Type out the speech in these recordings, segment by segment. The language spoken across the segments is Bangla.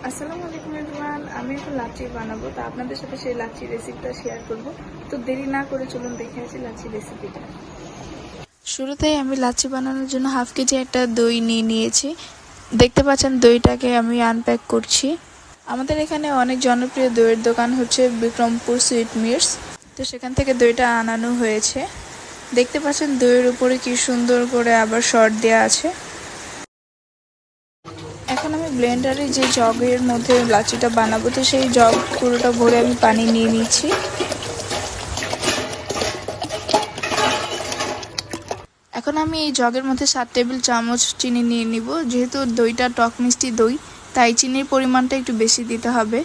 আসসালামু আলাইকুম এভরিওয়ান। আমি এখন লাচ্ছি বানাবো, তো আপনাদের সাথে সেই লাচ্ছি রেসিপিটা শেয়ার করব। তো দেরি না করে চলুন দেখে আসি লাচ্ছি রেসিপিটা। শুরুতেই আমি লাচ্ছি বানানোর জন্য হাফ কেজি একটা দই নিয়ে নিয়েছি। দেখতে পাচ্ছেন দইটাকে আমি আনপ্যাক করছি। আমাদের এখানে অনেক জনপ্রিয় দইয়ের দোকান হচ্ছে বিক্রমপুর সুইট মিটস, তো সেখান থেকে দইটা আনানো হয়েছে। দেখতে পাচ্ছেন দইয়ের উপরে কি সুন্দর করে আবার শর্ট দেওয়া আছে। এখন আমি ব্লেন্ডারে যে জগের মধ্যে লাচ্ছিটা বানাবো, তো সেই জগ পুরোটা ভরে আমি পানি নিয়ে নিচ্ছি। এখন আমি এই জগের মধ্যে 7 টেবিল চামচ চিনি নিয়ে নিব। যেহেতু দইটা টক মিষ্টি দই, তাই চিনির পরিমাণটা একটু বেশি দিতে হবে।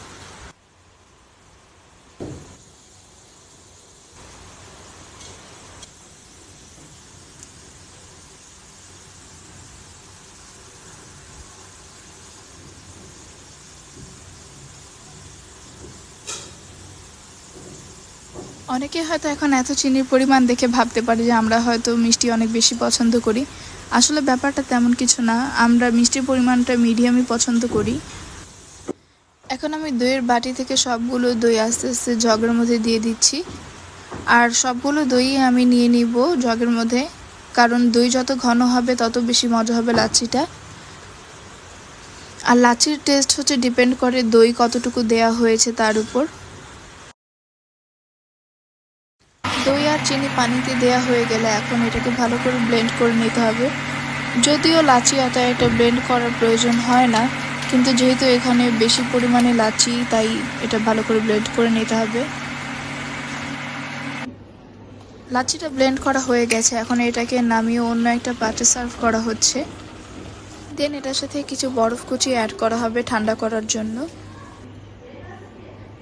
অনেকে হয়তো এখন এত চিনির পরিমাণ দেখে ভাবতে পারে যে আমরা হয়তো মিষ্টি অনেক বেশি পছন্দ করি। আসলে ব্যাপারটা তেমন কিছু না, আমরা মিষ্টির পরিমাণটা মিডিয়ামই পছন্দ করি। এখন আমি দইয়ের বাটি থেকে সবগুলো দই আস্তে আস্তে জগের মধ্যে দিয়ে দিচ্ছি। আর সবগুলো দই আমি নিয়ে নিব জগের মধ্যে, কারণ দই যত ঘন হবে তত বেশি মজা হবে লাচ্ছিটা। আর লাচ্ছির টেস্ট হচ্ছে ডিপেন্ড করে দই কতটুকু দেয়া হয়েছে তার উপর। দই আর চিনি পানিতে দেয়া হয়ে গেলে এখন এটাকে ভালো করে ব্লেন্ড করে নিতে হবে। যদিও লাচ্ছি এত একটা ব্লেন্ড করার প্রয়োজন হয় না, কিন্তু যেহেতু এখানে বেশি পরিমাণে লাচ্ছি, তাই এটা ভালো করে ব্লেন্ড করে নিতে হবে। লাচ্ছিটা ব্লেন্ড করা হয়ে গেছে, এখন এটাকে নামিয়ে অন্য একটা পাত্রে সার্ভ করা হচ্ছে। দেন এটার সাথে কিছু বরফ কুচি অ্যাড করা হবে ঠান্ডা করার জন্য।